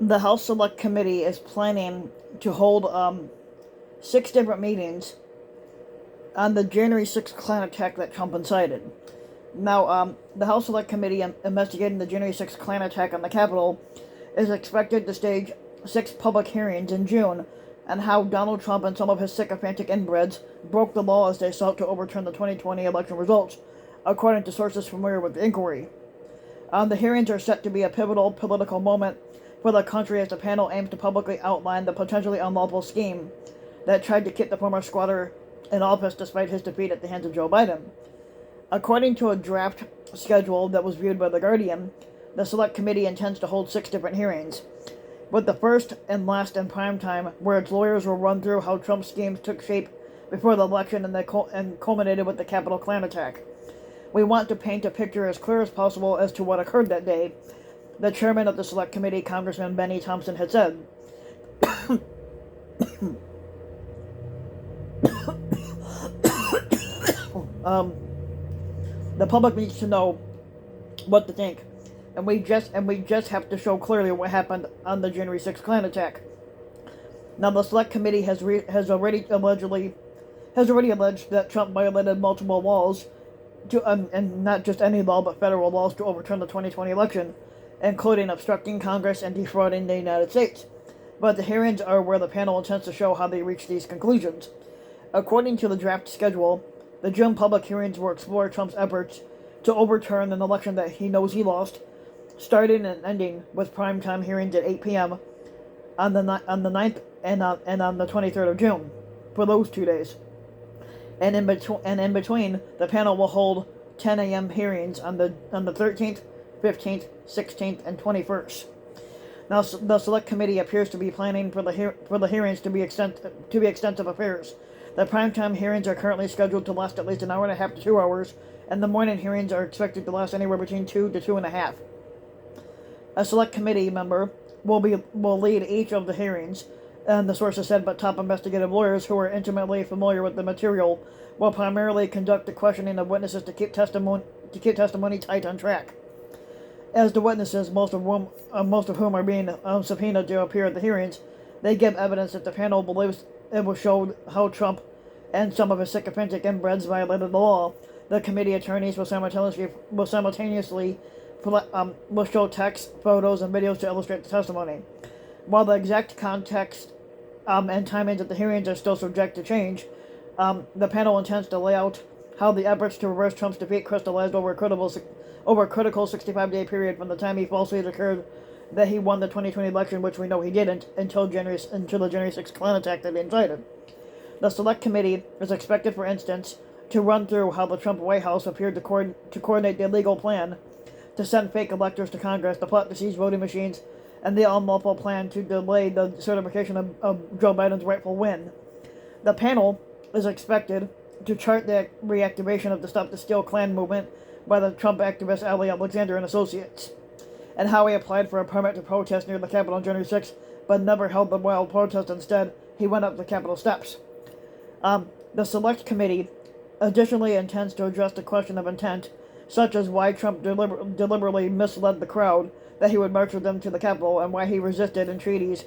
The House Select Committee is planning to hold 6 different meetings on the January 6th Klan attack that Trump incited. Now, the House Select Committee investigating the January 6th Klan attack on the Capitol is expected to stage 6 public hearings in June on how Donald Trump and some of his sycophantic inbreds broke the law as they sought to overturn the 2020 election results, according to sources familiar with the inquiry. The hearings are set to be a pivotal political moment for the country as the panel aims to publicly outline the potentially unlawful scheme that tried to keep the former squatter in office despite his defeat at the hands of Joe Biden. According to a draft schedule that was viewed by The Guardian, the Select Committee intends to hold 6 different hearings, with the first and last in prime time, where its lawyers will run through how Trump's schemes took shape before the election and culminated with the Capitol Klan attack. We want to paint a picture as clear as possible as to what occurred that day, the chairman of the Select Committee, Congressman Benny Thompson, had said. The public needs to know what to think, and we just have to show clearly what happened on the January 6th Klan attack. Now, the Select Committee has already alleged that Trump violated multiple laws, and not just any law, but federal laws to overturn the 2020 election, including obstructing Congress and defrauding the United States. But the hearings are where the panel intends to show how they reach these conclusions. According to the draft schedule, the June public hearings will explore Trump's efforts to overturn an election that he knows he lost, starting and ending with primetime hearings at 8 p.m. on the 9th and on the 23rd of June for those 2 days. And in between, the panel will hold 10 a.m. hearings on the 13th, 15th, 16th, and 21st. Now, the Select Committee appears to be planning for the hearings to be extensive affairs. The primetime hearings are currently scheduled to last at least an hour and a half to 2 hours, and the morning hearings are expected to last anywhere between 2 to 2.5. A Select Committee member will lead each of the hearings, and the sources said, but top investigative lawyers who are intimately familiar with the material will primarily conduct the questioning of witnesses to keep testimony tight on track. As the witnesses, most of whom are being subpoenaed to appear at the hearings, they give evidence that the panel believes it will show how Trump and some of his sycophantic inbreds violated the law. The committee attorneys will simultaneously show text, photos, and videos to illustrate the testimony. While the exact context and timings of the hearings are still subject to change, the panel intends to lay out how the efforts to reverse Trump's defeat crystallized over a critical 65-day period from the time he falsely declared that he won the 2020 election, which we know he didn't, until the January 6th Klan attack that he incited. The Select Committee is expected, for instance, to run through how the Trump White House appeared to coordinate the illegal plan to send fake electors to Congress, the plot to seize voting machines, and the unlawful plan to delay the certification of Joe Biden's rightful win. The panel is expected to chart the reactivation of the Stop the Steal Klan movement by the Trump activist Ali Alexander and Associates, and how he applied for a permit to protest near the Capitol on January 6th, but never held the wild protest. Instead, he went up the Capitol steps. The Select Committee additionally intends to address the question of intent, such as why Trump deliberately misled the crowd that he would march with them to the Capitol, and why he resisted entreaties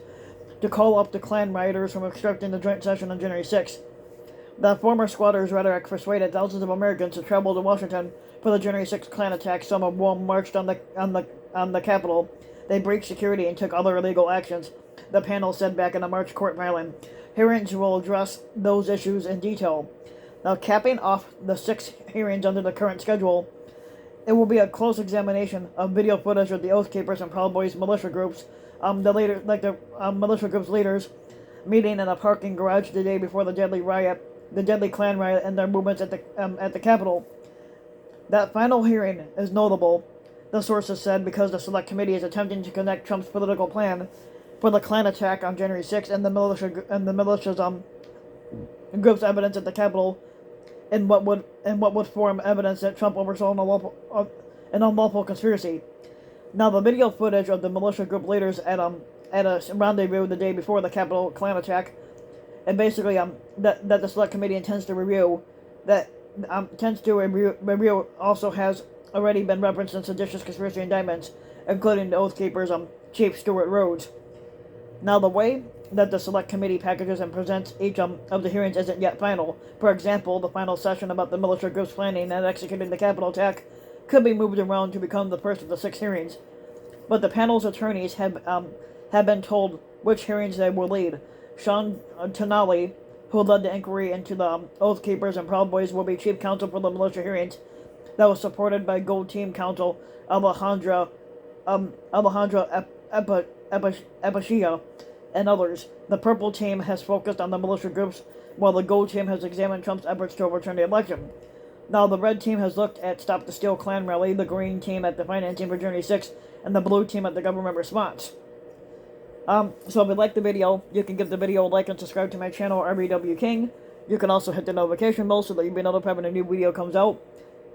to call up the Klan rioters from obstructing the joint session on January 6th. The former squatter's rhetoric persuaded thousands of Americans to travel to Washington for the January 6th Klan attack. Some of whom marched on the Capitol. They breached security and took other illegal actions, the panel said back in a March court filing. Hearings will address those issues in detail. Now, capping off the 6 hearings under the current schedule, it will be a close examination of video footage of the Oath Keepers and Proud Boys militia groups, militia groups leaders meeting in a parking garage the day before the deadly Klan riot, and their movements at the Capitol. That final hearing is notable, the sources said, because the Select Committee is attempting to connect Trump's political plan for the Klan attack on January 6th and the militia's group's evidence at the Capitol in what would form evidence that Trump oversaw an unlawful conspiracy. Now, the video footage of the militia group leaders at a rendezvous the day before the Capitol Klan attack, and basically that the Select Committee intends to review, also has already been referenced in seditious conspiracy indictments, including the Oath Keepers' Chief Stuart Rhodes. Now, the way that the Select Committee packages and presents each of the hearings isn't yet final. For example, the final session about the militia group's planning and executing the Capitol attack could be moved around to become the first of the 6 hearings. But the panel's attorneys have been told which hearings they will lead. Sean Tonali, who led the inquiry into the Oath Keepers and Proud Boys, will be chief counsel for the militia hearings. That was supported by Gold Team counsel Alejandra Epachia and others. The Purple Team has focused on the militia groups, while the Gold Team has examined Trump's efforts to overturn the election. Now, the Red Team has looked at Stop the Steal Klan rally, the Green Team at the financing for Journey 6, and the Blue Team at the government response. So if you like the video, you can give the video a like and subscribe to my channel, RBW King. You can also hit the notification bell so that you'll be notified when a new video comes out.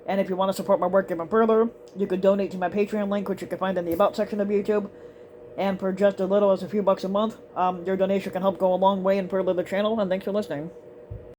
And if you want to support my work even further, you can donate to my Patreon link, which you can find in the About section of YouTube. And for just as little as a few bucks a month, your donation can help go a long way and further the channel, and thanks for listening.